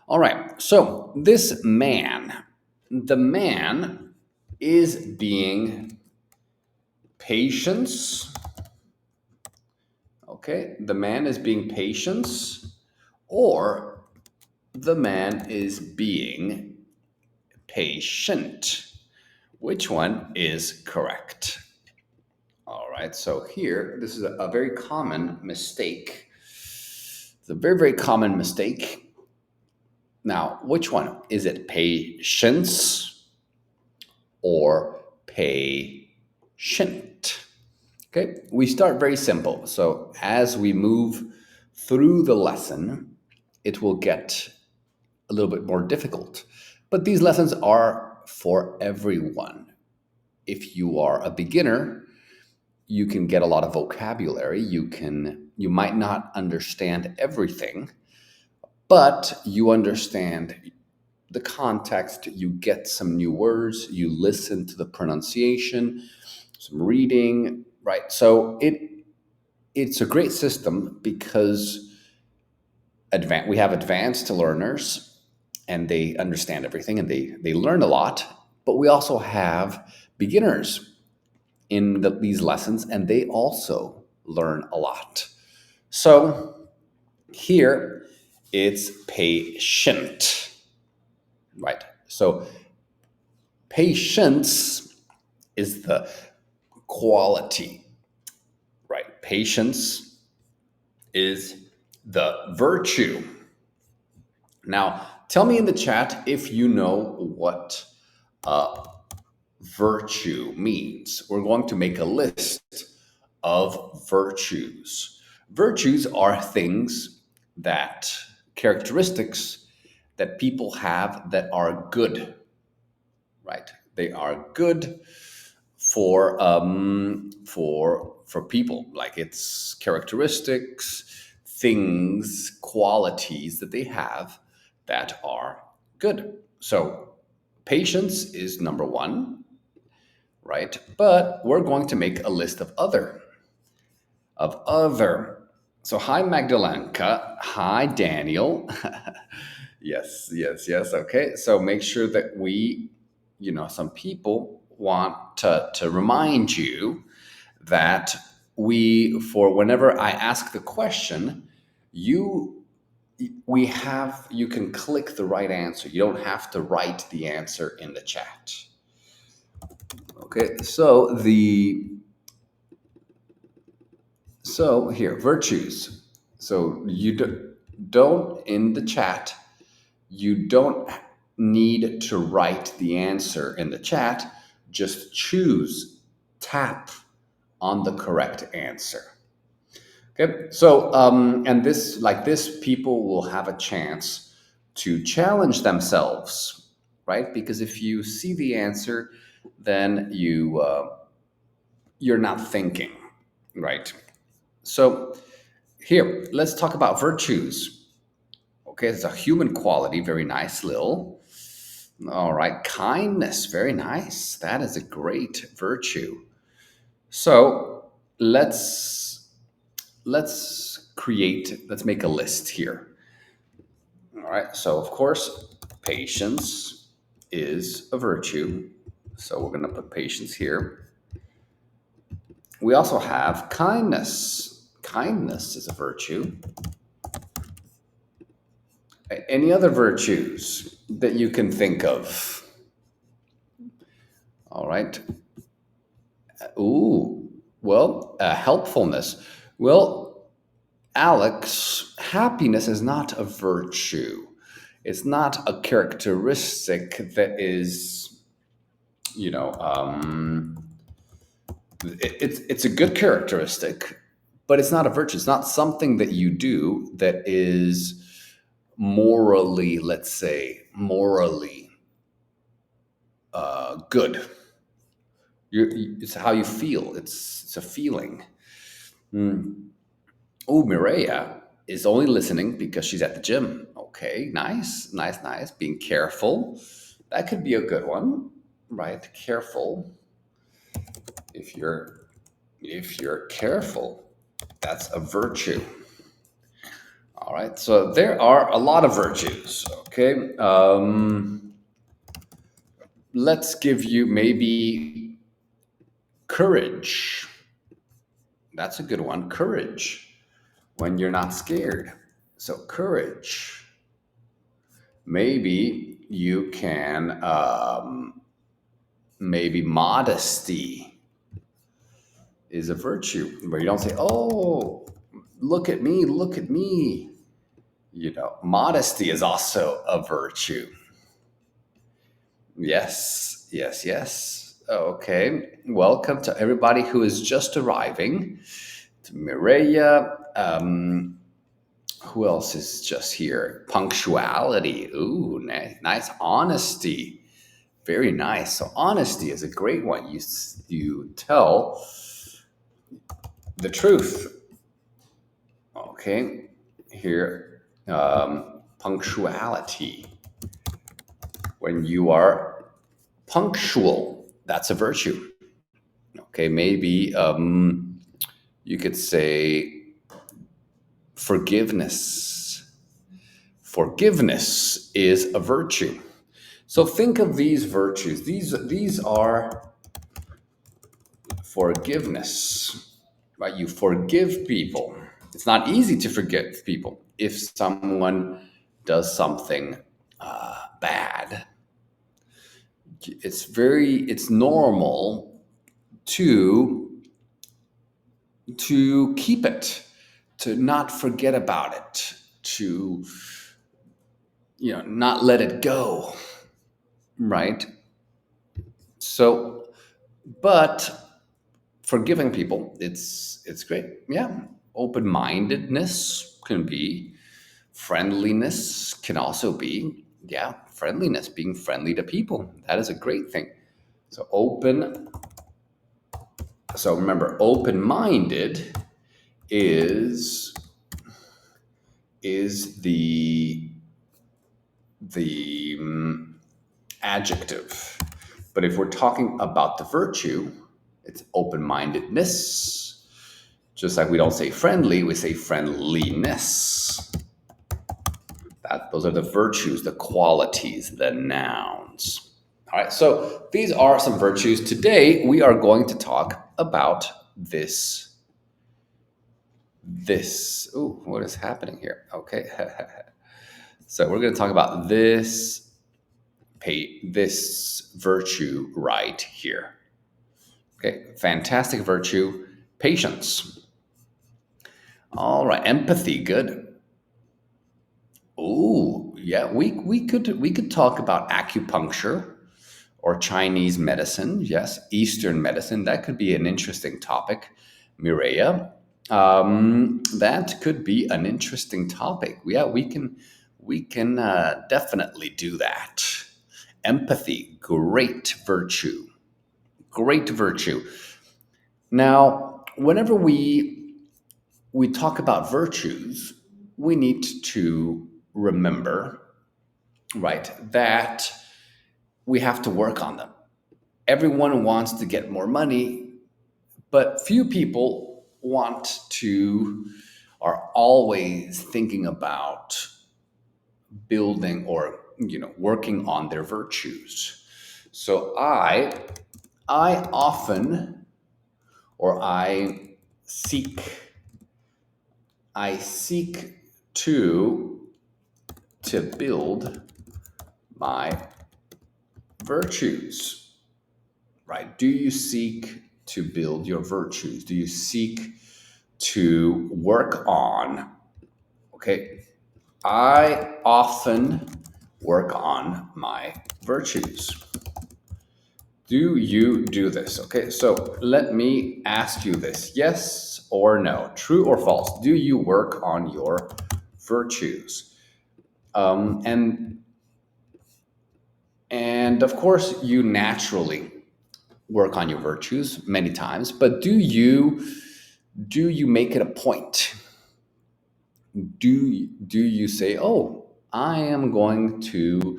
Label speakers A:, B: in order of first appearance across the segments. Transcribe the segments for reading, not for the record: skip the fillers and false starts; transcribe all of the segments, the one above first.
A: All right. So this man, the man is being patience. Okay. The man is being patience, or the man is being patient. Which one is correct? All right. So here, this is a very common mistake. It's a very, very common mistake. Now, which one? Is it patience or patient? Okay, we start very simple. So as we move through the lesson, it will get a little bit more difficult. But these lessons are for everyone. If you are a beginner, you can get a lot of vocabulary. You might not understand everything, but you understand the context, you get some new words, you listen to the pronunciation, some reading, right? So it's a great system because we have advanced learners and they understand everything and they learn a lot, but we also have beginners in these lessons and they also learn a lot. So here it's patient, right? So patience is the quality, right? Patience is the virtue. Now, tell me in the chat if you know what virtue means. We're going to make a list of virtues. Virtues are things that, characteristics that people have that are good, right? They are good for people. Like it's characteristics, things, qualities that they have that are good. So patience is number one, right? But we're going to make a list of other. So hi Magdalenka, hi Daniel. Yes, yes, yes. Okay. So make sure that some people want to remind you that for whenever I ask the question, you you can click the right answer. You don't have to write the answer in the chat. Okay. So here, virtues. So don't in the chat, you don't need to write the answer in the chat. Just tap on the correct answer. Okay. So, and like this, people will have a chance to challenge themselves, right? Because if you see the answer, then you're not thinking, right? So here, let's talk about virtues. Okay, it's a human quality, very nice little. All right, kindness, very nice. That is a great virtue. So let's make a list here. All right, so of course, patience is a virtue. So we're going to put patience here. We also have kindness. Kindness is a virtue. Any other virtues that you can think of? All right. Ooh, well, helpfulness. Well, Alex, happiness is not a virtue. It's not a characteristic that is, you know, it's a good characteristic, but it's not a virtue. It's not something that you do that is morally, let's say, morally good. It's how you feel. It's a feeling. Oh, Mireya is only listening because she's at the gym. Okay, nice, nice, nice. Being careful. That could be a good one, right? Careful. If you're careful, that's a virtue. All right, so there are a lot of virtues. Okay, let's give you maybe courage. That's a good one. Courage when you're not scared. So courage. Maybe you can. Maybe modesty is a virtue where you don't say, "Oh, look at me, look at me." Modesty is also a virtue. Yes, yes, yes. Okay. Welcome to everybody who is just arriving. To Mireya. Who else is just here? Punctuality. Ooh, nice. Nice. Honesty. Very nice. So honesty is a great one. You tell the truth. Okay. Here, punctuality. When you are punctual, that's a virtue. Okay, maybe you could say forgiveness. Forgiveness is a virtue. So think of these virtues. These are forgiveness, right? You forgive people. It's not easy to forgive people if someone does something bad. It's normal to keep it, to not forget about it, to not let it go, right? So, but forgiving people, it's great. Yeah, open-mindedness can be, friendliness can also be, yeah, friendliness, being friendly to people, that is a great thing. So remember, open-minded is the adjective. But if we're talking about the virtue, it's open-mindedness. Just like we don't say friendly, we say friendliness. Those are the virtues, the qualities, the nouns. All right, so these are some virtues. Today we are going to talk about this. Ooh, what is happening here? Okay. So we're going to talk about this virtue right here. Okay, fantastic virtue, patience. All right, empathy, good. Ooh, yeah, we could talk about acupuncture or Chinese medicine. Yes, Eastern medicine. That could be an interesting topic, Mireya. That could be an interesting topic. Yeah, we can definitely do that. Empathy, great virtue. Great virtue. Now, whenever we talk about virtues, we need to remember, right, that we have to work on them. Everyone wants to get more money, but few people are always thinking about building or working on their virtues. So I often or seek I seek to build my virtues, right? Do you seek to build your virtues? Do you seek to work on? Okay, I often work on my virtues. Do you do this? Okay, so let me ask you this: yes or no, true or false? Do you work on your virtues? And of course, you naturally work on your virtues many times, but do you make it a point? Do you say, "Oh, I am going to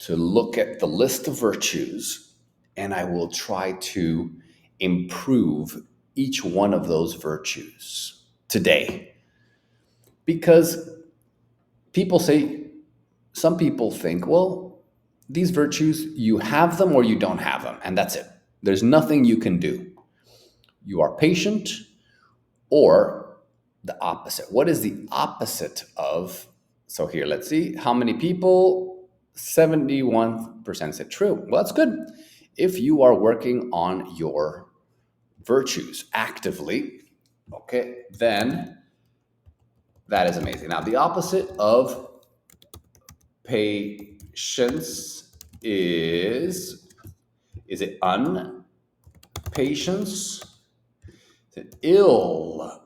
A: look at the list of virtues and I will try to improve each one of those virtues today"? Because people say, some people think, well, these virtues, you have them or you don't have them, and that's it. There's nothing you can do. You are patient, or the opposite. What is the opposite of? So here, let's see how many people. 71% said true. Well, that's good. If you are working on your virtues actively, okay, then that is amazing. Now, the opposite of patience is it unpatience? Is it ill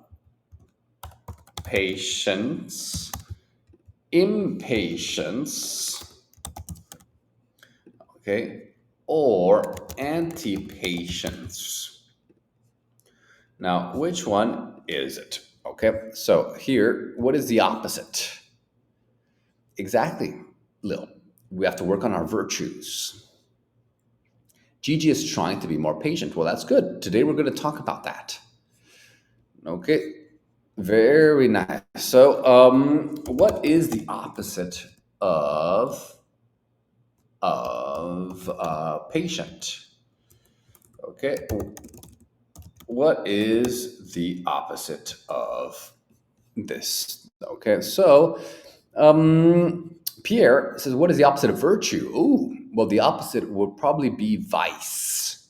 A: patience? Impatience, okay, or anti-patience? Now, which one is it? Okay, so here, what is the opposite? Exactly, Lil. We have to work on our virtues. Gigi is trying to be more patient. Well, that's good. Today we're going to talk about that. Okay, very nice. So, what is the opposite of patient? Okay, what is the opposite of this? Okay, so Pierre says, what is the opposite of virtue? Ooh, well, the opposite would probably be vice.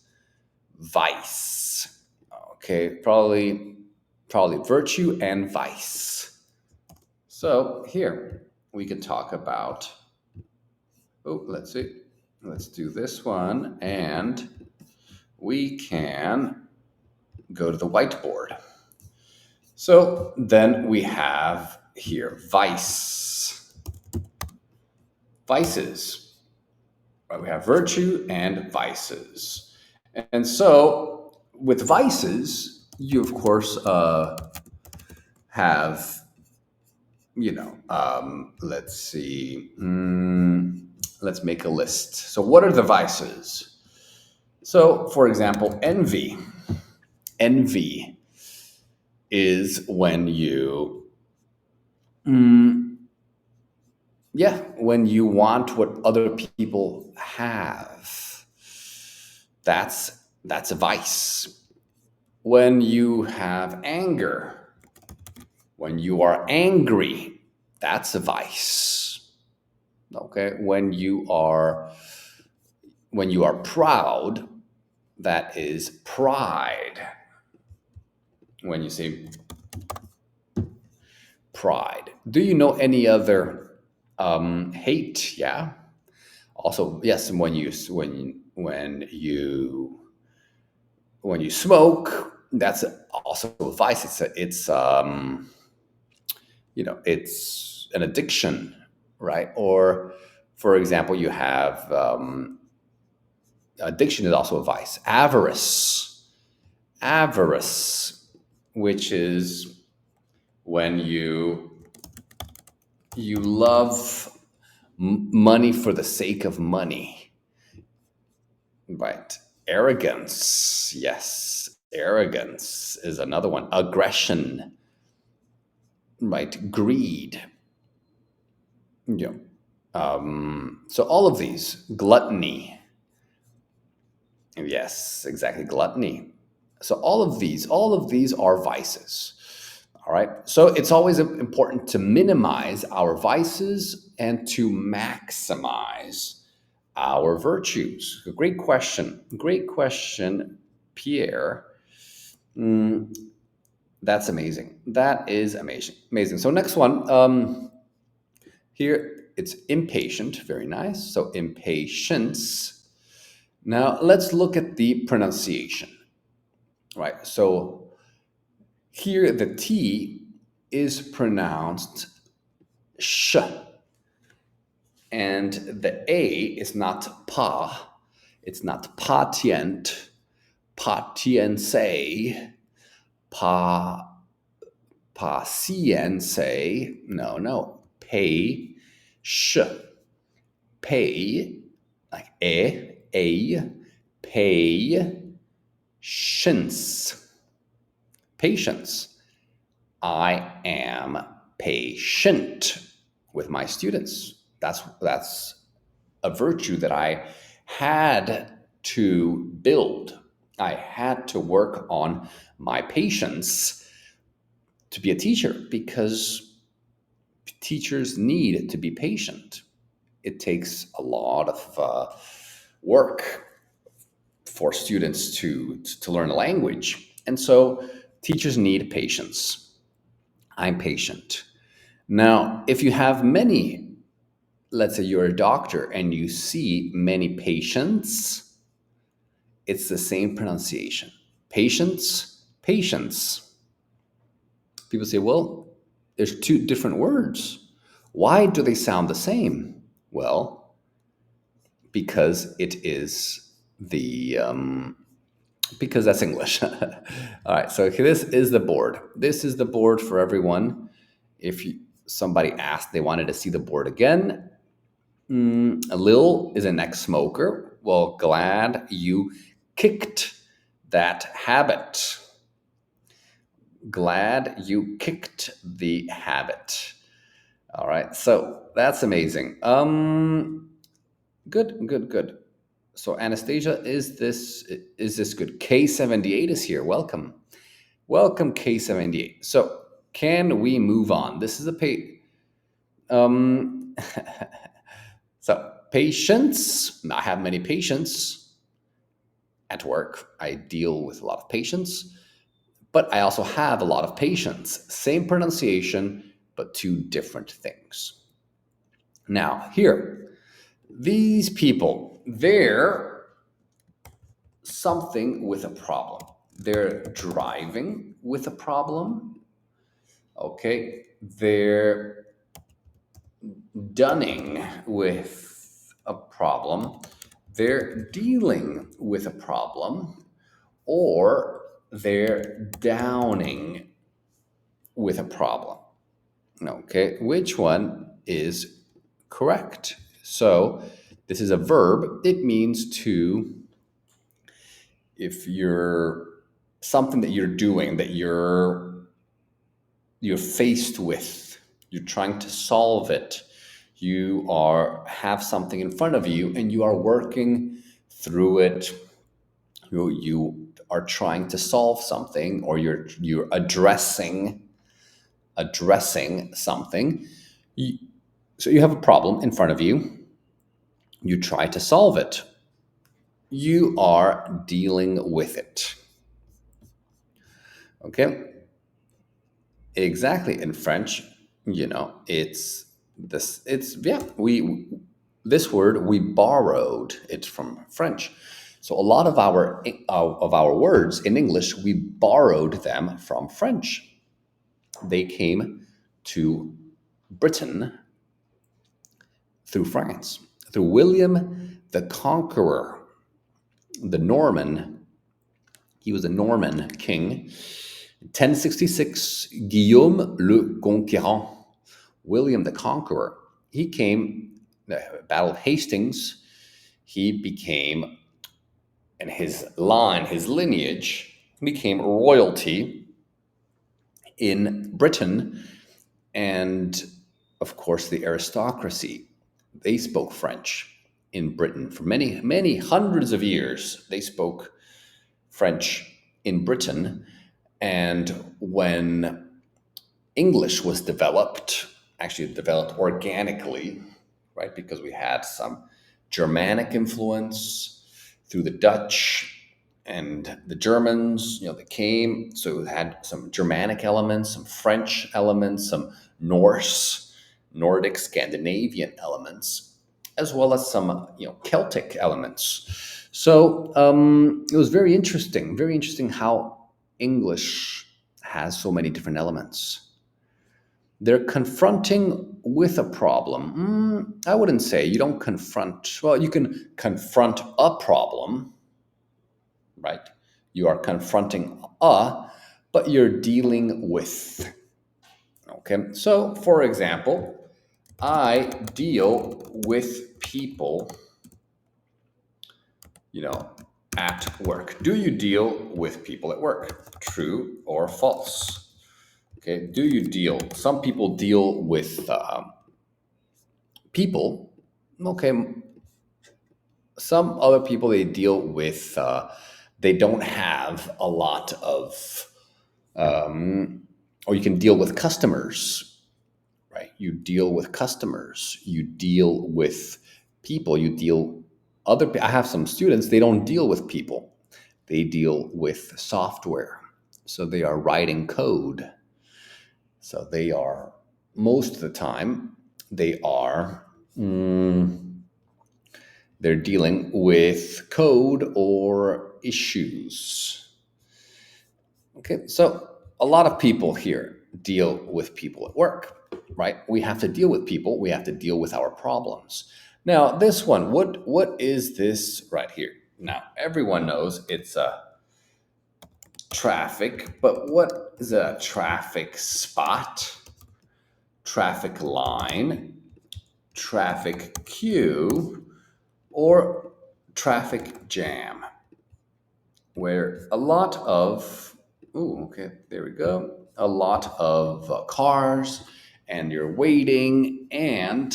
A: Vice. Okay, probably virtue and vice. So here we can talk about, oh, let's see. Let's do this one, and we can go to the whiteboard. So then we have here vice. Vices. Right, we have virtue and vices. And so with vices, you of course have, let's see, let's make a list. So what are the vices? So for example, envy. Envy is when you, when you want what other people have. That's a vice. When you have anger, when you are angry, that's a vice. Okay, when you are proud, that is pride. When you say pride. Do you know any other hate? Yeah. Also, yes, when you smoke, that's also a vice. It's an addiction, right? Or, for example, you have addiction is also a vice. Avarice, which is when you love money for the sake of money, right? Arrogance, yes, arrogance is another one. Aggression, right? Greed, yeah. So all of these, gluttony, yes, exactly, gluttony. So all of these are vices. All right. So it's always important to minimize our vices and to maximize our virtues. Great question. Great question, Pierre. That's amazing. That is amazing. Amazing. So next one. Here it's impatient. Very nice. So impatience. Now let's look at the pronunciation. Right. So here the T is pronounced sh, and the A is not pa. It's not patient, patience, pa, pacience. No. Pay, sh, pay, like patience. Patience. I am patient. with my students. That's a virtue that I had to build. I had to work on my patience to be a teacher because teachers need to be patient. It takes a lot of work for students to learn a language, and so teachers need patience. I'm patient. Now, if you have many, let's say you're a doctor and you see many patients, it's the same pronunciation. Patience, patience. People say, well, there's two different words. Why do they sound the same? Well, because it is because that's English. All right, so this is the board. This is the board for everyone. If somebody asked, they wanted to see the board again. Lil is an ex-smoker. Well, glad you kicked that habit. Glad you kicked the habit. All right, so that's amazing. Good, good, good. So Anastasia, is this good? K78 is here. Welcome. Welcome, K78. So can we move on? This is a um so patience. I have many patients at work. I deal with a lot of patients, but I also have a lot of patience. Same pronunciation, but two different things. Now, here, these people, they're something with a problem. They're driving with a problem. Okay. They're dunning with a problem. They're dealing with a problem, or they're downing with a problem. Okay. Which one is correct? So this is a verb. It means to, if you're something that you're doing, that you're faced with, you're trying to solve it, you are have something in front of you and you are working through it, you are trying to solve something, or you're addressing something. So you have a problem in front of you, you try to solve it, you are dealing with it. Okay. Exactly. In French, it's this. It's yeah. We this word, we borrowed it from French. So a lot of our words in English, we borrowed them from French. They came to Britain through France, through William the Conqueror, the Norman. He was a Norman king. 1066, Guillaume le Conquérant, William the Conqueror. He came, the Battle of Hastings, he became, and his line, his lineage, became royalty in Britain. And of course, the aristocracy, they spoke French in Britain for many, many hundreds of years. They spoke French in Britain. And when English was developed, actually developed organically, right? Because we had some Germanic influence through the Dutch and the Germans, they came. So it had some Germanic elements, some French elements, some Norse, Nordic, Scandinavian elements, as well as some, Celtic elements. So it was very interesting how English has so many different elements. They're confronting with a problem. I wouldn't say you don't confront. Well, you can confront a problem, right? You are confronting but you're dealing with. Okay. So, for example, I deal with people, at work. Do you deal with people at work? True or false? Okay. Do you deal? Some people deal with people, okay, some other people they deal with, they don't have a lot of, or you can deal with customers, right? You deal with customers, you deal with people, you deal I have some students, they don't deal with people, they deal with software. So they are writing code. So they are, most of the time, they are, they're dealing with code or issues. Okay, so a lot of people here deal with people at work, right? We have to deal with people. We have to deal with our problems. Now, this one, what is this right here? Now, everyone knows it's a traffic, but what is a traffic spot, traffic line, traffic queue, or traffic jam? Where a lot of, oh, okay, there we go, a lot of cars, and you're waiting, and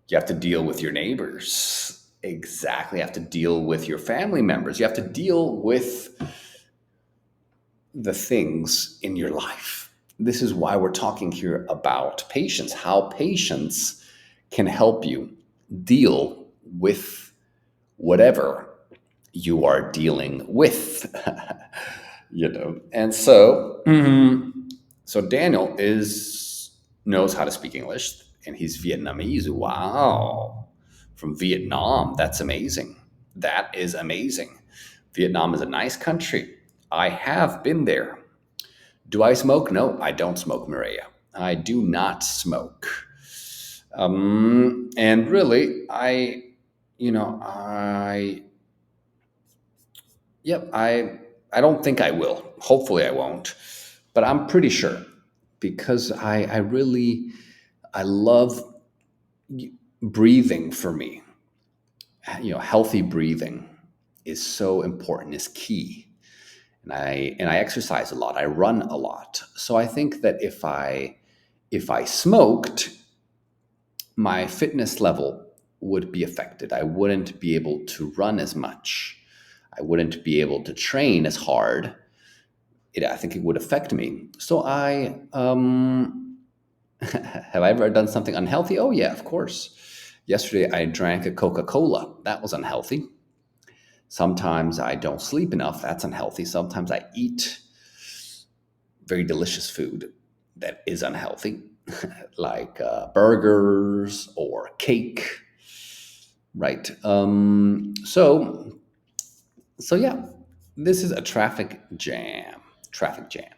A: you have to deal with your neighbors. Exactly. You have to deal with your family members. You have to deal with the things in your life. This is why we're talking here about patience, how patience can help you deal with whatever you are dealing with. And so so Daniel is knows how to speak English, and he's Vietnamese. Wow. From Vietnam. That's amazing. That is amazing. Vietnam is a nice country. I have been there. Do I smoke? No, I don't smoke, Maria. I do not smoke. And really, yep, I don't think I will. Hopefully, I won't. But I'm pretty sure because I really I love breathing. For me, healthy breathing is so important. Is key. And I exercise a lot. I run a lot. So I think that if I smoked, my fitness level would be affected. I wouldn't be able to run as much. I wouldn't be able to train as hard. I think it would affect me. So have I ever done something unhealthy? Oh yeah, of course. Yesterday I drank a Coca-Cola. That was unhealthy. Sometimes I don't sleep enough. That's unhealthy. Sometimes I eat very delicious food that is unhealthy, like burgers or cake, right? So yeah, this is a traffic jam. Traffic jam.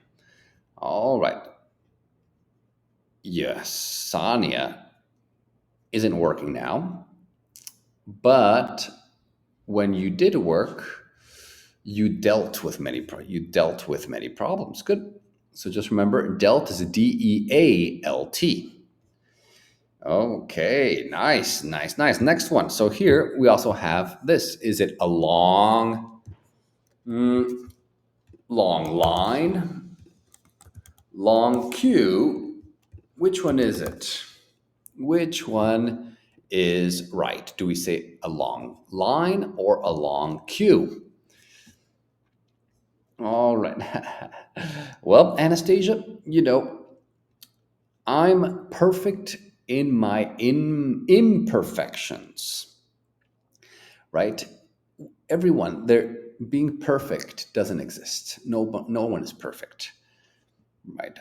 A: All right. Yes, Sonia isn't working now, but when you did work, you dealt with many problems. Good. So just remember, dealt is DEALT. Okay, nice, nice, nice. Next one. So here we also have this. Is it a long line, long queue? Which one is it? Which one is right? Do we say a long line or a long queue? All right. Well, Anastasia, I'm perfect in my imperfections, right? Everyone, there being perfect doesn't exist. No one is perfect, right?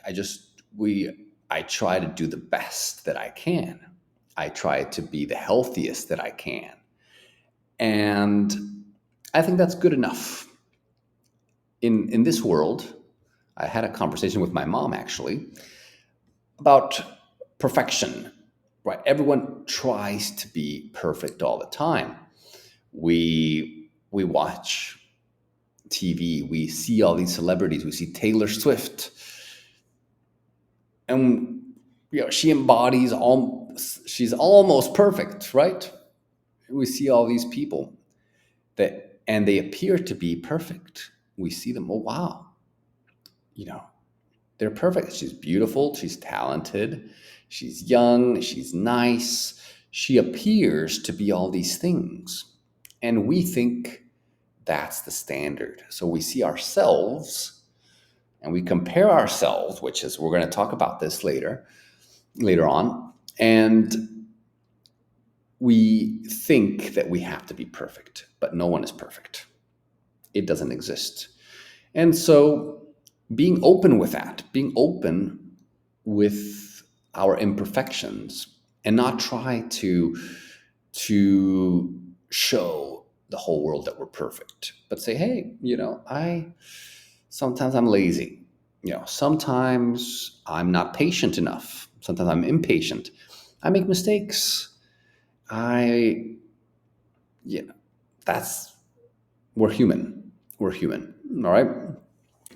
A: I try to do the best that I can. I try to be the healthiest that I can. And I think that's good enough. In this world, I had a conversation with my mom actually about perfection, right? Everyone tries to be perfect all the time. We watch TV, we see all these celebrities, we see Taylor Swift, and she embodies all. She's almost perfect, right? We see all these people and they appear to be perfect. We see them. Oh wow, you know they're perfect. She's beautiful. She's talented. She's young, she's nice, she appears to be all these things. And we think that's the standard. So we see ourselves and we compare ourselves, which is, we're going to talk about this later on. And we think that we have to be perfect, but no one is perfect. It doesn't exist. And so being open with that, being open with our imperfections and not try to show the whole world that we're perfect, but say, hey, I sometimes I'm lazy. Sometimes I'm not patient enough. Sometimes I'm impatient. I make mistakes. I, that's, we're human. We're human. All right.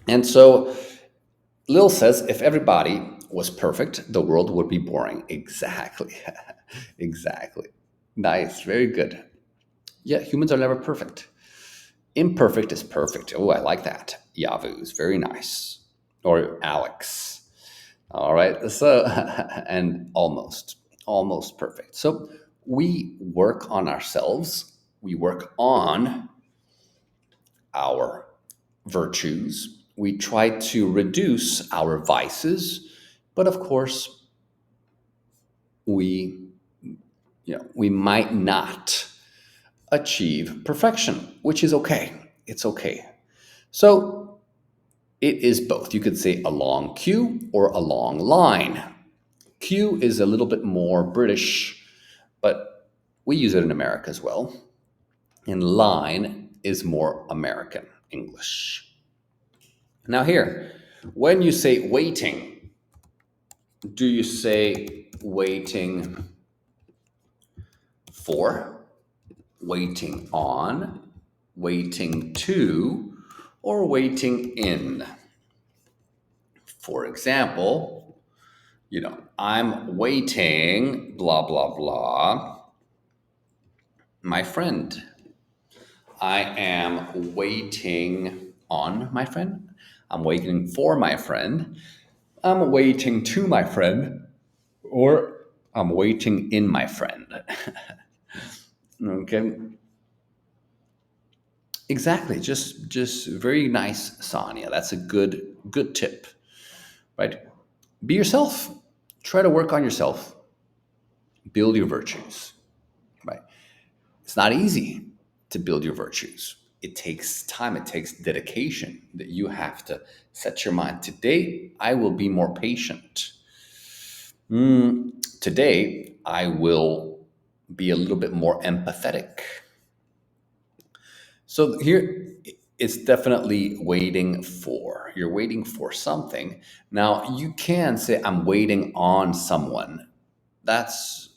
A: And so Lil says, if everybody was perfect, the world would be boring. Exactly. Exactly. Nice. Very good. Yeah, humans are never perfect. Imperfect is perfect. Oh, I like that. Yavuz. Very nice. Or Alex. All right. So, and almost perfect. So we work on ourselves. We work on our virtues. We try to reduce our vices. But of course, we, we might not achieve perfection, which is okay. It's okay. So it is both. You could say a long queue or a long line. Queue is a little bit more British, but we use it in America as well. And line is more American English. Now, here, when you say waiting, do you say waiting for, waiting on, waiting to, or waiting in? For example, I'm waiting, blah, blah, blah, my friend. I am waiting on my friend. I'm waiting for my friend. I'm waiting to my friend. Or I'm waiting in my friend. Okay. Exactly. Just very nice, Sonia. That's a good tip. Right? Be yourself. Try to work on yourself. Build your virtues. Right? It's not easy to build your virtues. It takes time, it takes dedication that you have to set your mind. Today, I will be more patient. Today, I will be a little bit more empathetic. So here, it's definitely waiting for. You're waiting for something. Now, you can say, I'm waiting on someone.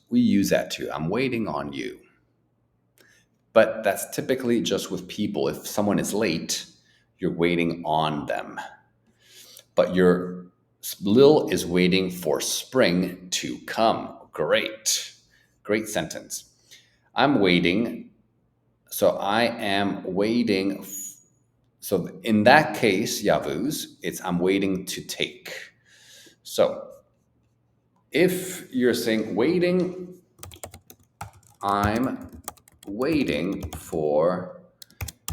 A: We use that too. I'm waiting on you. But that's typically just with people. If someone is late, you're waiting on them. But your Lil is waiting for spring to come. Great. Great sentence. I'm waiting. So I am waiting. So in that case, Yavuz, it's I'm waiting to take. So if you're saying waiting, I'm waiting for,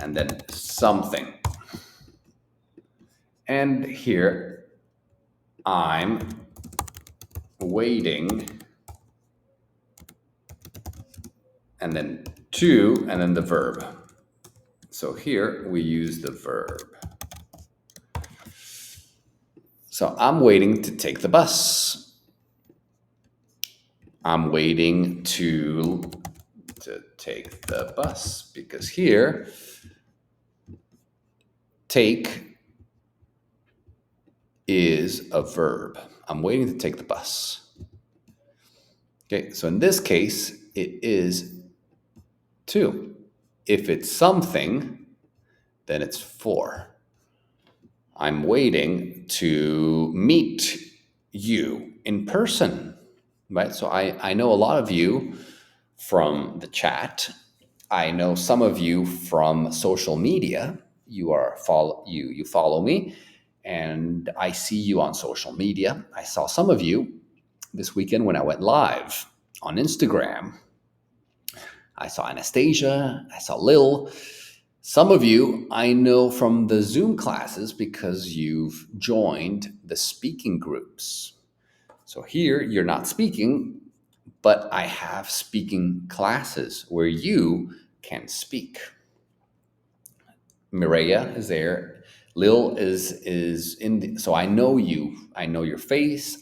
A: and then something. And here, I'm waiting, and then to, and then the verb. So here we use the verb. So I'm waiting to take the bus. I'm waiting to take the bus because here, take is a verb. I'm waiting to take the bus. Okay, so in this case, it is to. If it's something, then it's for. I'm waiting to meet you in person, right? So I know a lot of you from the chat. I know some of you from social media. You follow me, and I see you on social media. I saw some of you this weekend when I went live on Instagram. I saw Anastasia, I saw Lil. Some of you I know from the Zoom classes because you've joined the speaking groups. So here you're not speaking, but I have speaking classes where you can speak. Mireya is there. Lil is in the, so I know you. I know your face.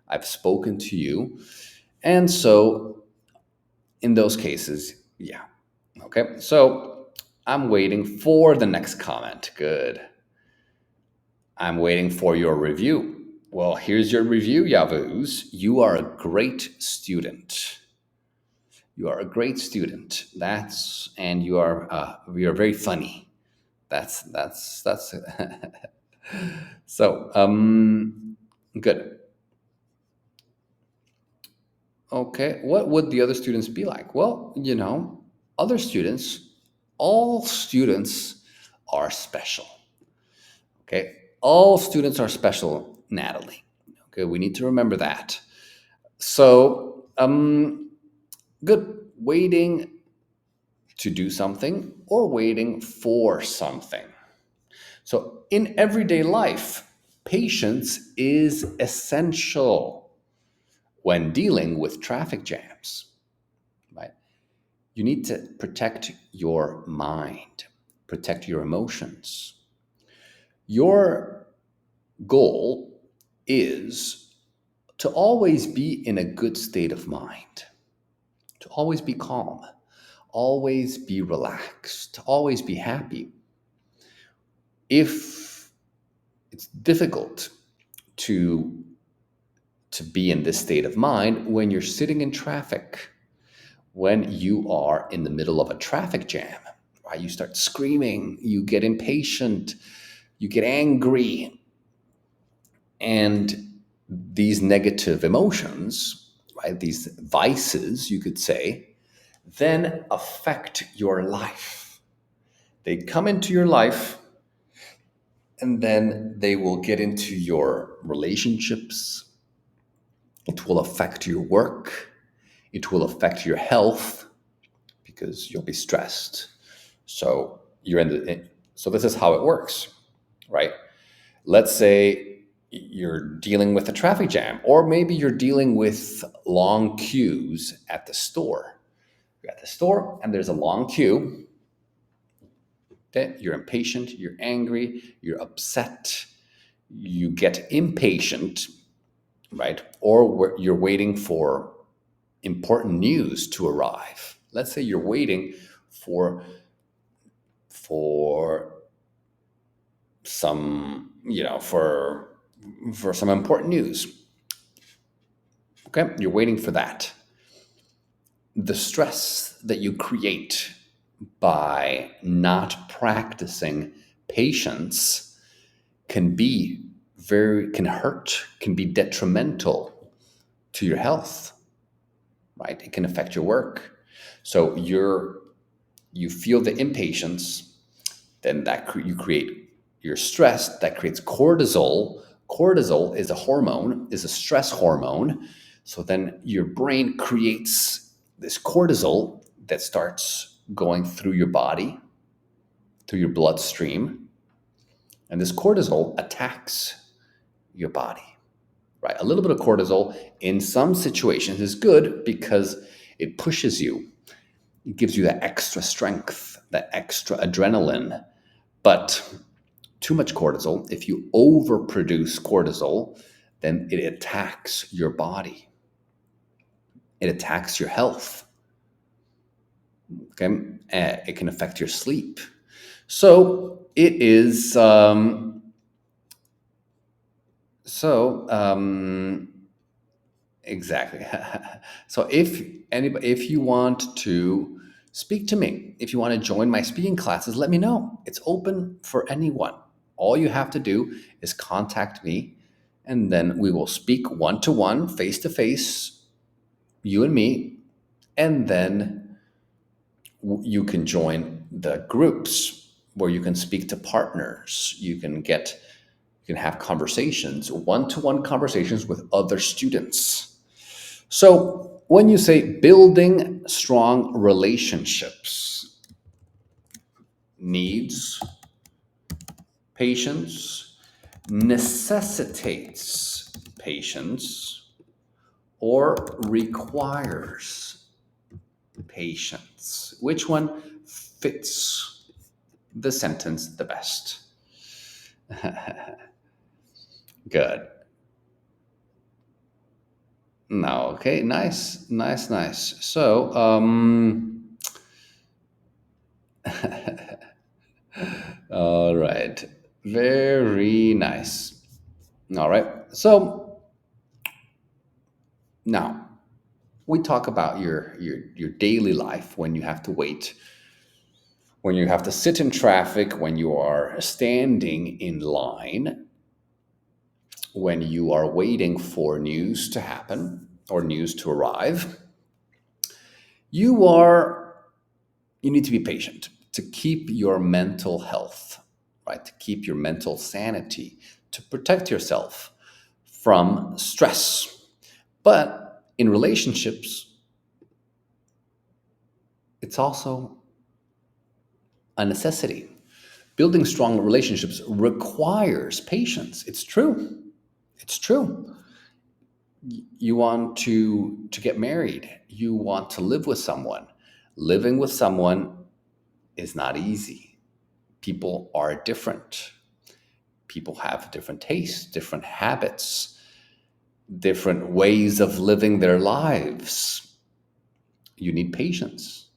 A: I've spoken to you. And so in those cases, yeah. Okay. So I'm waiting for the next comment. Good. I'm waiting for your review. Well, here's your review, Yavuz. You are a great student. You are a great student. That's and you are very funny. That's so good. Okay, what would the other students be like? Well, other students, all students are special. Okay, all students are special, Natalie. Okay, we need to remember that. So, good. Waiting to do something or waiting for something. So, in everyday life, patience is essential when dealing with traffic jams, right? You need to protect your mind, protect your emotions. Your goal is to always be in a good state of mind, to always be calm, always be relaxed, always be happy. If it's difficult to be in this state of mind when you're sitting in traffic, when you are in the middle of a traffic jam, right? You start screaming, you get impatient, you get angry, and these negative emotions, right? These vices, you could say, then affect your life. They come into your life and then they will get into your relationships. It will affect your work. It will affect your health because you'll be stressed. So so this is how it works, right? Let's say you're dealing with a traffic jam, or maybe you're dealing with long queues at the store. You're at the store and there's a long queue. Okay? You're impatient, you're angry, you're upset, you get impatient, right? Or you're waiting for important news to arrive. Let's say you're waiting for for some, for some important news. Okay? You're waiting for that. The stress that you create by not practicing patience can hurt, can be detrimental to your health, right? It can affect your work. So you feel the impatience, then you create your stress that creates cortisol. Cortisol is a hormone, is a stress hormone. So then your brain creates this cortisol that starts going through your body, through your bloodstream, and this cortisol attacks your body, right? A little bit of cortisol in some situations is good because it pushes you. It gives you that extra strength, that extra adrenaline. But too much cortisol, if you overproduce cortisol, then it attacks your body. It attacks your health. Okay, it can affect your sleep. So it is. So exactly. So if you want to speak to me, if you want to join my speaking classes, let me know. It's open for anyone. All you have to do is contact me, and then we will speak one to one, face to face, you and me, and then you can join the groups where you can speak to partners. You can get You can have conversations, one-to-one conversations with other students. So when you say building strong relationships, needs patience, necessitates patience, or requires patience. Which one fits the sentence the best? Good. No, okay, nice, nice, nice. So, all right, very nice. All right, so now we talk about your daily life when you have to wait, when you have to sit in traffic, when you are standing in line, when you are waiting for news to happen or news to arrive. You are you need to be patient to keep your mental health, right? To keep your mental sanity, to protect yourself from stress. But in relationships, it's also a necessity. Building strong relationships requires patience. It's true. It's true. You want to get married. You want to live with someone. Living with someone is not easy. People are different. People have different tastes, different habits, different ways of living their lives. You need patience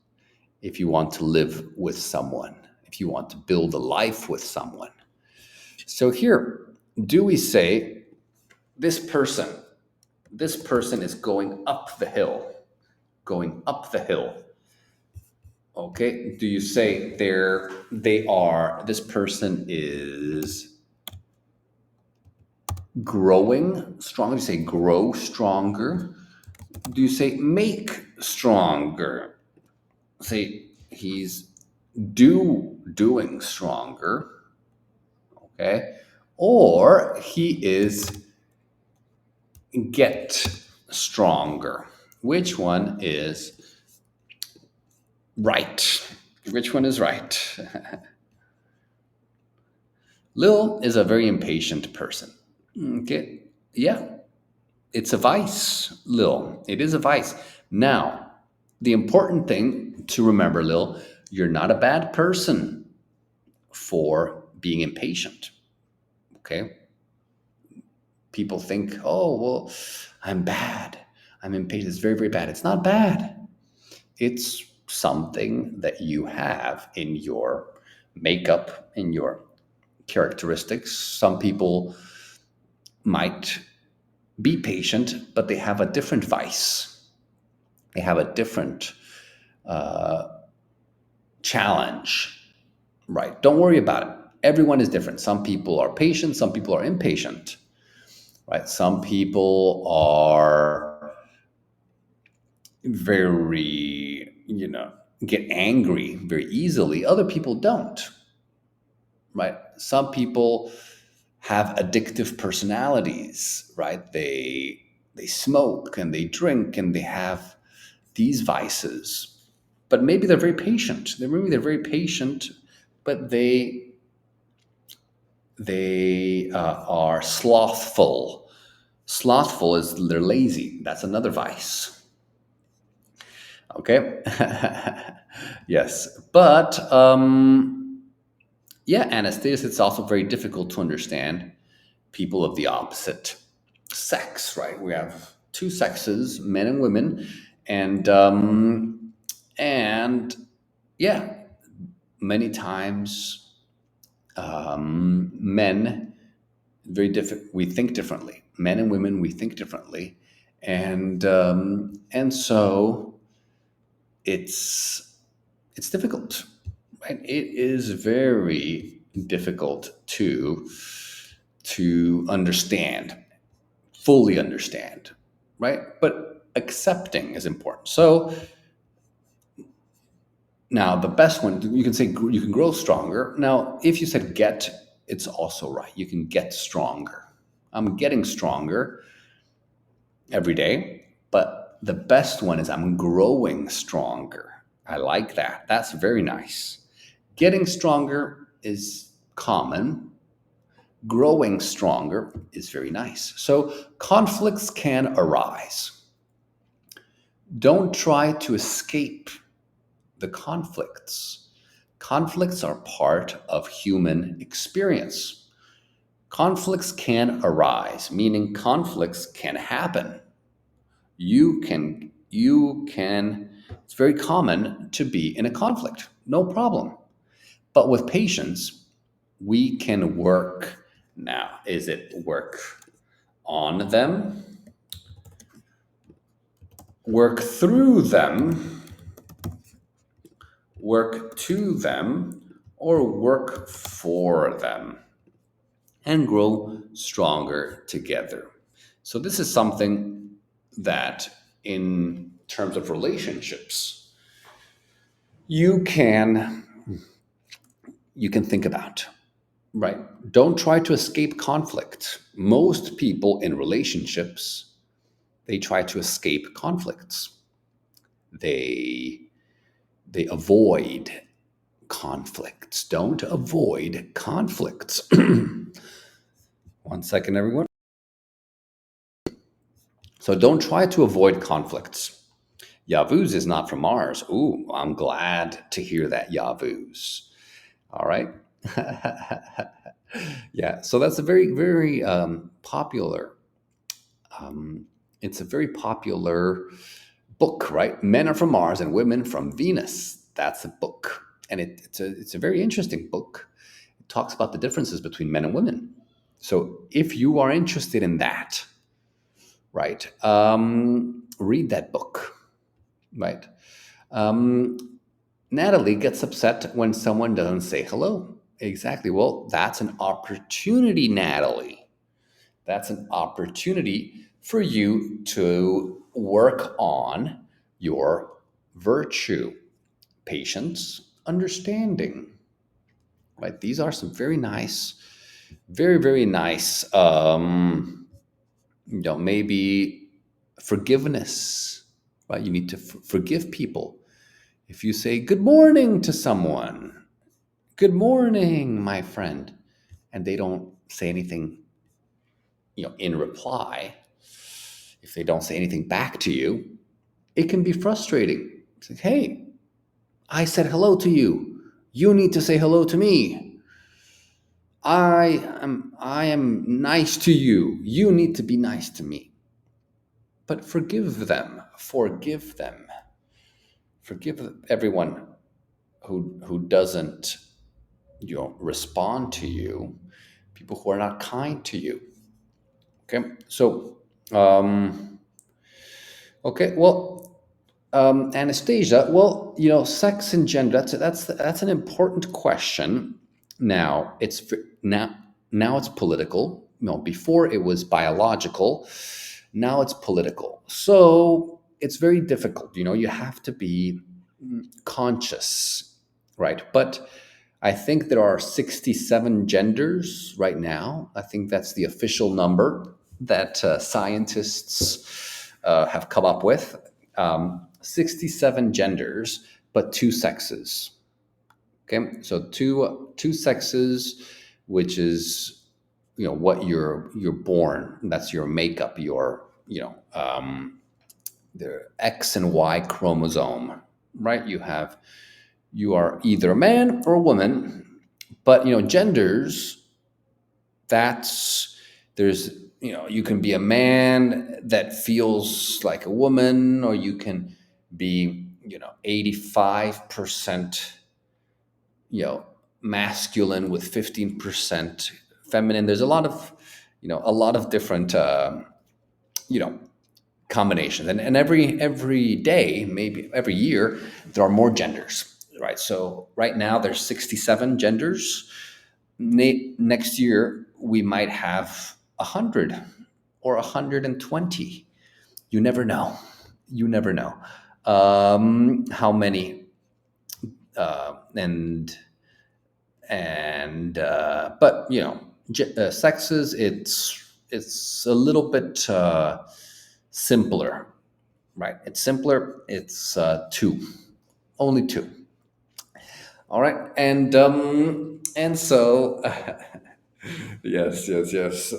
A: if you want to live with someone, if you want to build a life with someone. So here, do we say this person, this person is going up the hill, going up the hill? Okay, do you say this person is growing stronger? Do you say grow stronger? Do you say make stronger? Say he's doing stronger, okay? Or he is get stronger. Which one is right? Which one is right? Lil is a very impatient person. Okay, yeah, it's a vice, Lil. It is a vice. Now, the important thing to remember, Lil, you're not a bad person for being impatient. Okay? People think, oh, well, I'm bad. I'm impatient. It's very, very bad. It's not bad. It's something that you have in your makeup, in your characteristics. Some people might be patient, but they have a different vice. They have a different challenge, right? Don't worry about it. Everyone is different. Some people are patient, some people are impatient, right? Some people are very, get angry very easily. Other people don't, right? Some people have addictive personalities, right? They smoke and they drink and they have these vices, but maybe they're very patient. They're very patient, but they are slothful. Slothful is they're lazy. That's another vice. Okay. Yes, but yeah, anesthesia. It's also very difficult to understand people of the opposite sex. Right? We have two sexes, men and women, and yeah, many times men very different. We think differently. Men and women, we think differently, and so it's it's difficult, right? It is very difficult to understand, fully understand, right? But accepting is important. So now the best one you can say you can grow stronger. Now, if you said get it's also right. You can get stronger. I'm getting stronger every day, but the best one is I'm growing stronger. I like that. That's very nice. Getting stronger is common. Growing stronger is very nice. So conflicts can arise. Don't try to escape the conflicts. Conflicts are part of human experience. Conflicts can arise, meaning conflicts can happen. It's very common to be in a conflict, no problem. But with patience, we can work. Now, is it work on them, work through them, work to them, or work for them, and grow stronger together? So, this is something that, in terms of relationships, you can you can think about, right? Don't try to escape conflict. Most people in relationships, they try to escape conflicts. They they avoid conflicts. Don't avoid conflicts. One second, everyone. So don't try to avoid conflicts. Yavuz is not from Mars. Ooh, I'm glad to hear that, Yavuz. All right. Yeah, so that's a very, very popular. It's a very popular book, right? Men are from Mars and women from Venus. That's a book, and it's a very interesting book. It talks about the differences between men and women. So if you are interested in that, right, read that book, right? Um, Natalie gets upset when someone doesn't say hello. Exactly. Well, that's an opportunity, Natalie. That's an opportunity for you to work on your virtue, patience, understanding. Right? These are some very nice, very, very nice, maybe forgiveness. Right? You need to forgive people. If you say good morning to someone, good morning, my friend, and they don't say anything, in reply, if they don't say anything back to you, it can be frustrating. It's like, hey, I said hello to you. You need to say hello to me. I am nice to you. You need to be nice to me. But forgive them. Forgive them. Forgive everyone who doesn't, respond to you. People who are not kind to you. Okay, so okay, well, Anastasia, well, sex and gender, that's an important question. Now now it's political. Before it was biological. Now it's political. So it's very difficult. You have to be conscious, right? But I think there are 67 genders right now. I think that's the official number that scientists have come up with. 67 genders, but two sexes. Okay, so two sexes, which is what you're born. That's your makeup. Your the X and Y chromosome, right? You are either a man or a woman, but genders, that's there's you can be a man that feels like a woman, or you can be 85% masculine with 15% feminine. There's a lot of different you know combinations, and every day, maybe every year, there are more genders, right? So right now there's 67 genders. Next year we might have 100 or 120. You never know. You never know how many, and And but sexes, it's a little bit simpler, right? It's simpler. It's two, only two. All right, and so yes, yes, yes.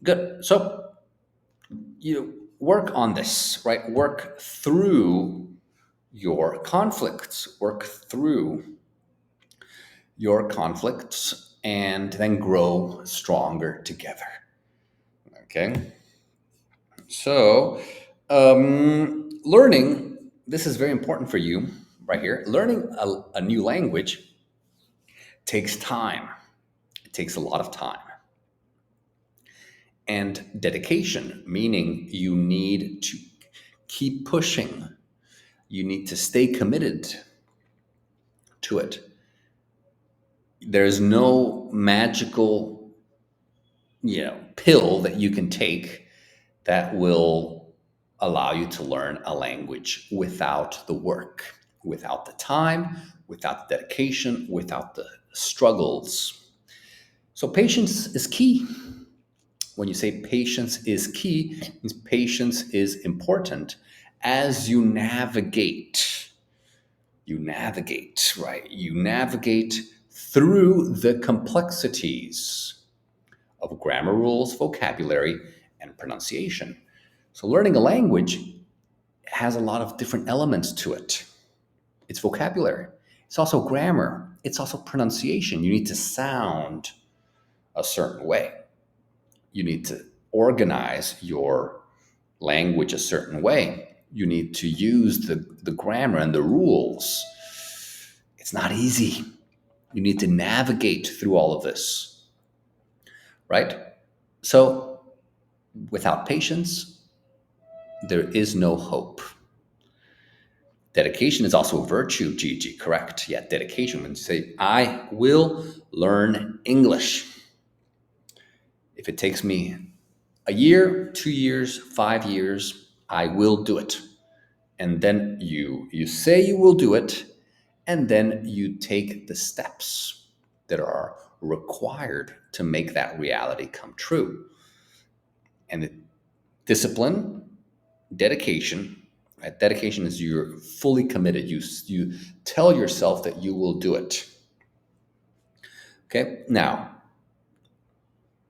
A: Good. So work on this, right? Work through your conflicts. Work through your conflicts, and then grow stronger together. Okay. So, learning, this is very important for you right here. Learning a new language takes time. It takes a lot of time and dedication, meaning you need to keep pushing. You need to stay committed to it. There's no magical, pill that you can take that will allow you to learn a language without the work, without the time, without the dedication, without the struggles. So patience is key. When you say patience is key, it means patience is important as you navigate, right? You navigate through the complexities of grammar rules, vocabulary, and pronunciation. So learning a language has a lot of different elements to it. It's vocabulary, it's also grammar, it's also pronunciation. You need to sound a certain way. You need to organize your language a certain way. You need to use the grammar and the rules. It's not easy. You need to navigate through all of this, right? So without patience, there is no hope. Dedication is also a virtue, Gigi, correct? Yeah, dedication. When you say, I will learn English. If it takes me a year, 2 years, 5 years, I will do it. And then you say you will do it, and then you take the steps that are required to make that reality come true. And discipline, dedication, right? Dedication is you're fully committed. You tell yourself that you will do it. Okay. Now,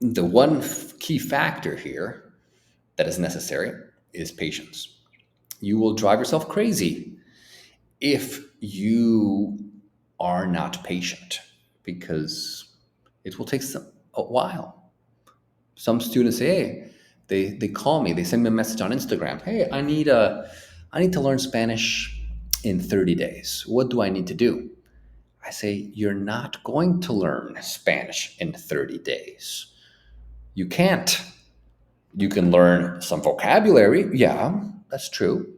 A: the one key factor here that is necessary is patience. You will drive yourself crazy if you are not patient, because it will take a while. Some students say, hey, they call me, they send me a message on Instagram. Hey, I need to learn Spanish in 30 days. What do I need to do? I say, you're not going to learn Spanish in 30 days. You can't. You can learn some vocabulary. Yeah, that's true.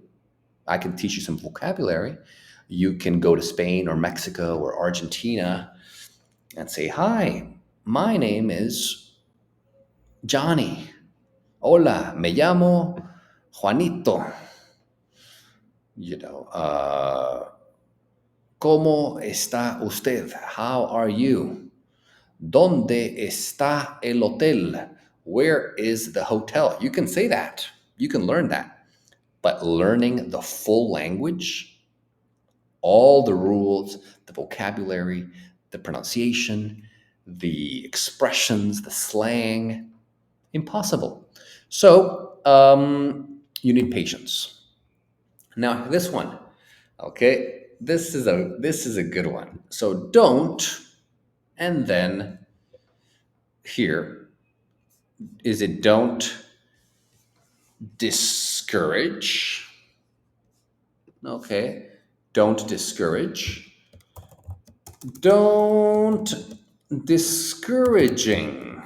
A: I can teach you some vocabulary. You can go to Spain or Mexico or Argentina and say, hi, my name is Johnny. Hola, me llamo Juanito. ¿Cómo está usted? How are you? ¿Dónde está el hotel? Where is the hotel? You can say that. You can learn that. But learning the full language, all the rules, the vocabulary, the pronunciation, the expressions, the slang, impossible. So you need patience. Now this one, okay, this is a good one. So don't, and then here is it don't discourage. Okay, don't discourage. Don't discouraging.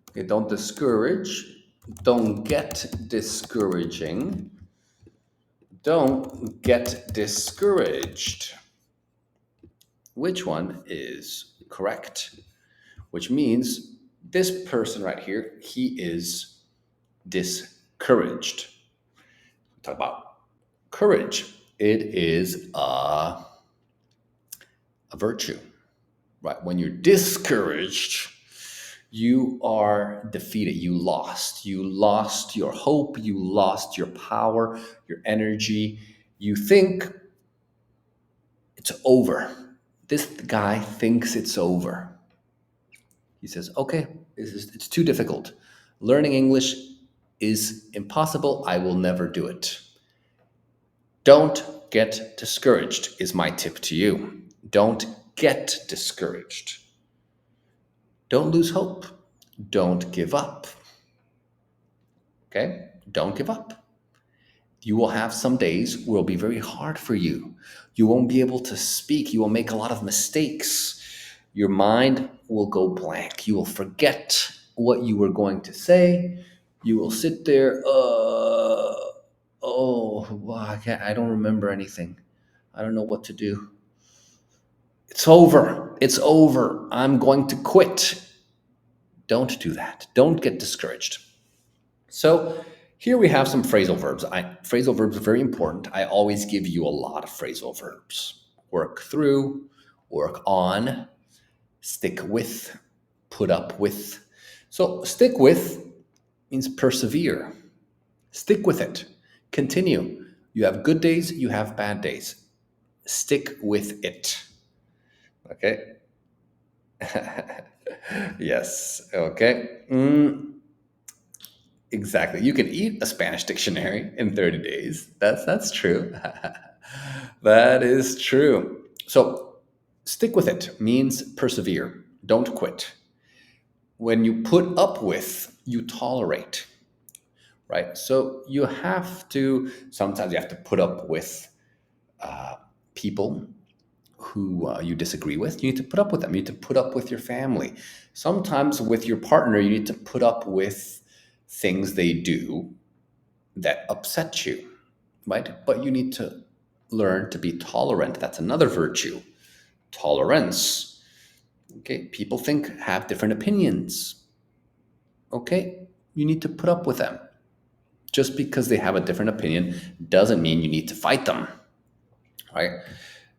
A: Okay, don't discourage. Don't get discouraging. Don't get discouraged. Which one is correct? Which means this person right here, he is discouraged. Talk about courage. It is a a virtue, right? When you're discouraged, you are defeated. You lost. You lost your hope. You lost your power, your energy. You think it's over. This guy thinks it's over. He says, okay, it's too difficult. Learning English is impossible. I will never do it. Don't get discouraged, is my tip to you. Don't get discouraged. Don't lose hope. Don't give up. Okay? Don't give up. You will have some days where it'll be very hard for you. You won't be able to speak. You will make a lot of mistakes. Your mind will go blank. You will forget what you were going to say. You will sit there, oh, well, I don't remember anything. I don't know what to do. It's over. It's over. I'm going to quit. Don't do that. Don't get discouraged. So here we have some phrasal verbs. Phrasal verbs are very important. I always give you a lot of phrasal verbs. Work through, work on, stick with, put up with. So stick with means persevere. Stick with it. Continue. You have good days, you have bad days. Stick with it. Okay? Yes. Okay. Exactly. You can eat a Spanish dictionary in 30 days. That's true. That is true. So stick with it means persevere. Don't quit. When you put up with, you tolerate, right? So you have to, sometimes you have to put up with people who you disagree with. You need to put up with them. You need to put up with your family. Sometimes with your partner, you need to put up with things they do that upset you, right? But you need to learn to be tolerant. That's another virtue. Tolerance. Okay, people have different opinions. Okay, you need to put up with them. Just because they have a different opinion doesn't mean you need to fight them, right?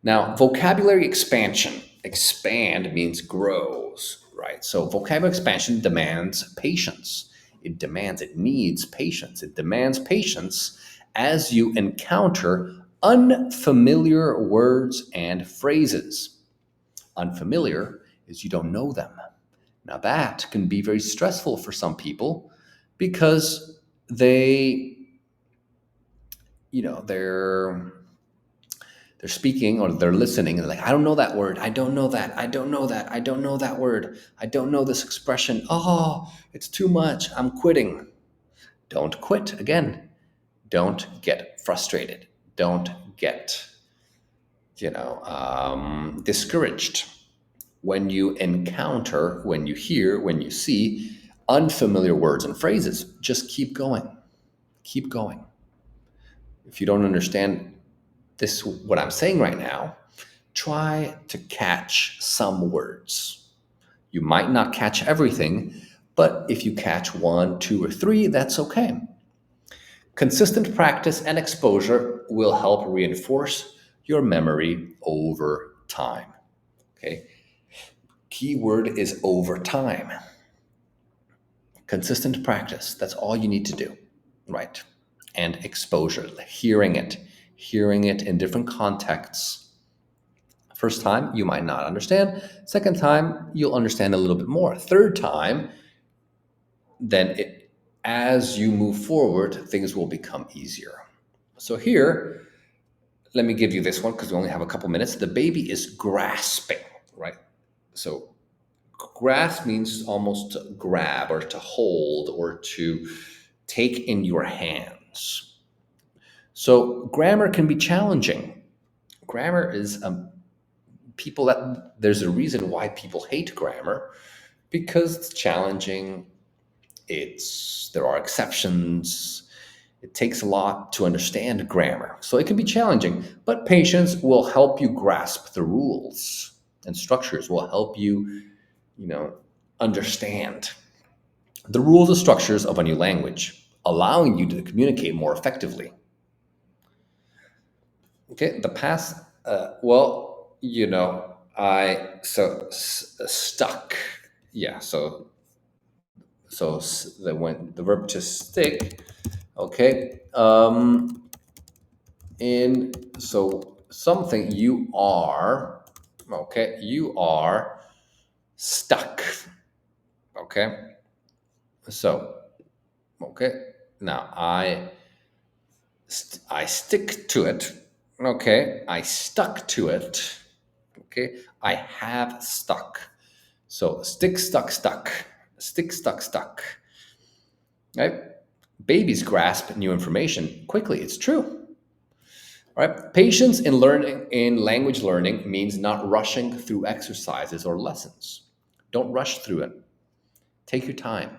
A: Now, vocabulary expansion. Expand means grows, right? So vocabulary expansion demands patience. It needs patience. It demands patience as you encounter unfamiliar words and phrases. Unfamiliar is you don't know them. Now, that can be very stressful for some people because they, they're speaking or they're listening and they're like, I don't know that word. I don't know that. I don't know that. I don't know that word. I don't know this expression. Oh, it's too much. I'm quitting. Don't quit. Again, don't get frustrated. Don't get, discouraged. When you encounter, when you hear, when you see unfamiliar words and phrases, just keep going. Keep going. If you don't understand what I'm saying right now, try to catch some words. You might not catch everything, but if you catch one, two, or three, that's okay. Consistent practice and exposure will help reinforce your memory over time. Okay. Key word is over time. Consistent practice. That's all you need to do. Right. And exposure, hearing it in different contexts. First time, you might not understand. Second time, you'll understand a little bit more. Third time, as you move forward, things will become easier. So here, let me give you this one because we only have a couple minutes. The baby is grasping, right? So grasp means almost to grab or to hold or to take in your hands. So grammar can be challenging. Grammar is there's a reason why people hate grammar because it's challenging. There are exceptions. It takes a lot to understand grammar. So it can be challenging, but patience will help you grasp the rules and structures will help you, understand the rules and structures of a new language, allowing you to communicate more effectively. Okay, the past, well, Stuck. Yeah. When the verb to stick. Okay. In so something you are. Okay. You are stuck. Okay. So okay. Now I stick to it. Okay. I stuck to it. Okay. I have stuck. So stick, stuck, stuck. Stick, stuck, stuck. Right? Babies grasp new information quickly. It's true. Right? Patience in learning in language learning means not rushing through exercises or lessons. Don't rush through it. Take your time.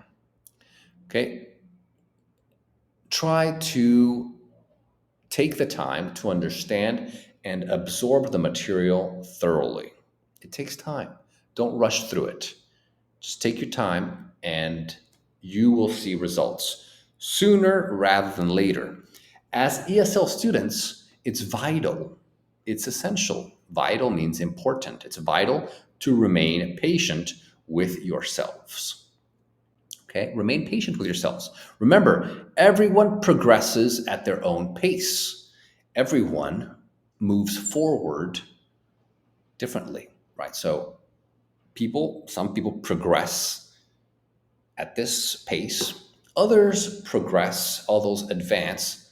A: Okay? Try to take the time to understand and absorb the material thoroughly. It takes time. Don't rush through it. Just take your time and you will see results sooner rather than later. As ESL students, it's vital, it's essential. Vital means important. It's vital to remain patient with yourselves. Okay, remain patient with yourselves. Remember, everyone progresses at their own pace. Everyone moves forward differently, right? So some people progress at this pace. Others progress, all those advance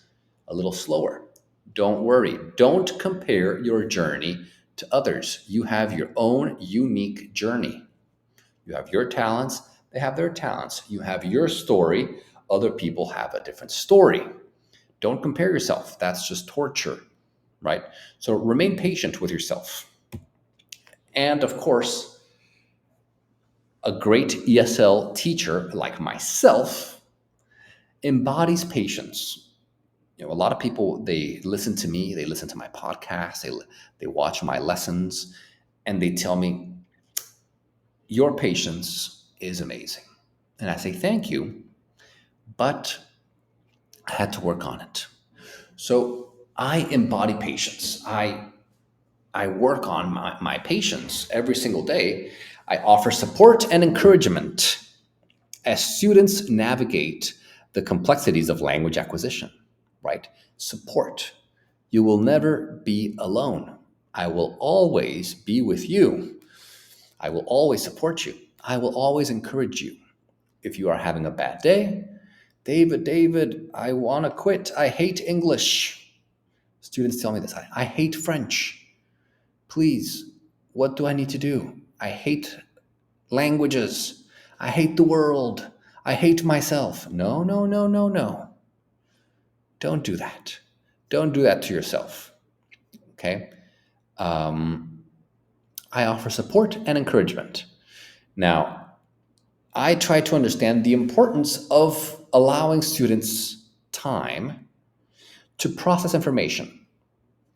A: a little slower. Don't worry. Don't compare your journey to others. You have your own unique journey. You have your talents, they have their talents. You have your story, other people have a different story. Don't compare yourself. That's just torture, right? So remain patient with yourself. And of course, a great ESL teacher like myself embodies patience. You know, a lot of people, they listen to me, they listen to my podcast, they watch my lessons, and they tell me, your patience is amazing. And I say, thank you, but I had to work on it. So I embody patience. I work on my patience every single day. I offer support and encouragement as students navigate the complexities of language acquisition, right? Support. You will never be alone. I will always be with you. I will always support you. I will always encourage you. If you are having a bad day, David, I want to quit. I hate English. Students tell me this. I hate French. Please, what do I need to do? I hate languages. I hate the world. I hate myself. No, no, no, no, no. Don't do that. Don't do that to yourself. Okay? Um, I offer support and encouragement. Now, I try to understand the importance of allowing students time to process information.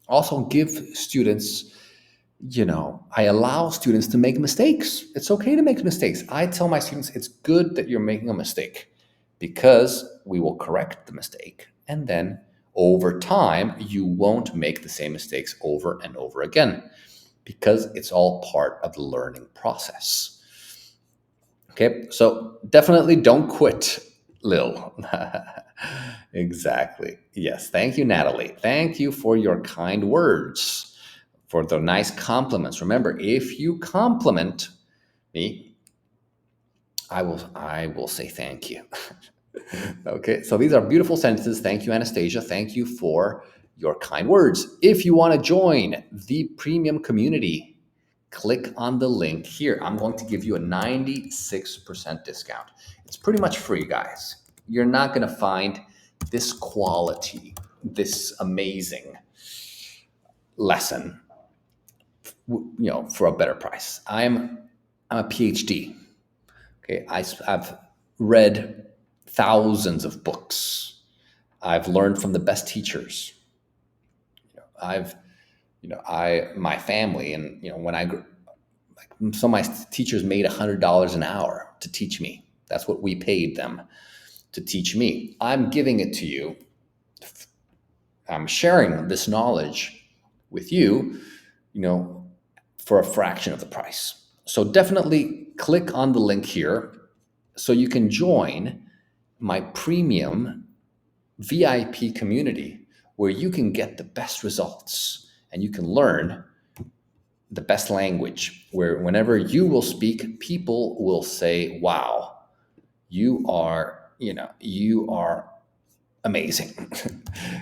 A: Also, give students, I allow students to make mistakes. It's okay to make mistakes. I tell my students it's good that you're making a mistake because we will correct the mistake. And then over time, you won't make the same mistakes over and over again because it's all part of the learning process. Okay, so definitely don't quit, Lil. Exactly. Yes. Thank you, Natalie. Thank you for your kind words, for the nice compliments. Remember, if you compliment me, I will say thank you. Okay, so these are beautiful sentences. Thank you, Anastasia. Thank you for your kind words. If you want to join the premium community, click on the link here. I'm going to give you a 96% discount. It's pretty much free, guys. You're not going to find this quality, this amazing lesson, for a better price. I'm a PhD. Okay, I've read thousands of books. I've learned from the best teachers. I've, my family, and when some of my teachers made $100 an hour to teach me. That's what we paid them to teach me. I'm giving it to you. I'm sharing this knowledge with you, for a fraction of the price. So definitely click on the link here so you can join my premium VIP community where you can get the best results and you can learn the best language, where whenever you will speak, people will say, wow, you are amazing.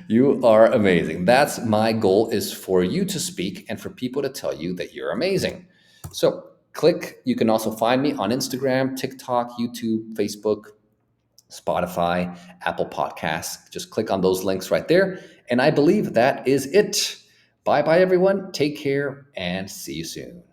A: You are amazing. That's my goal, is for you to speak and for people to tell you that you're amazing. So click. You can also find me on Instagram, TikTok, YouTube, Facebook, Spotify, Apple Podcasts. Just click on those links right there. And I believe that is it. Bye bye, everyone. Take care and see you soon.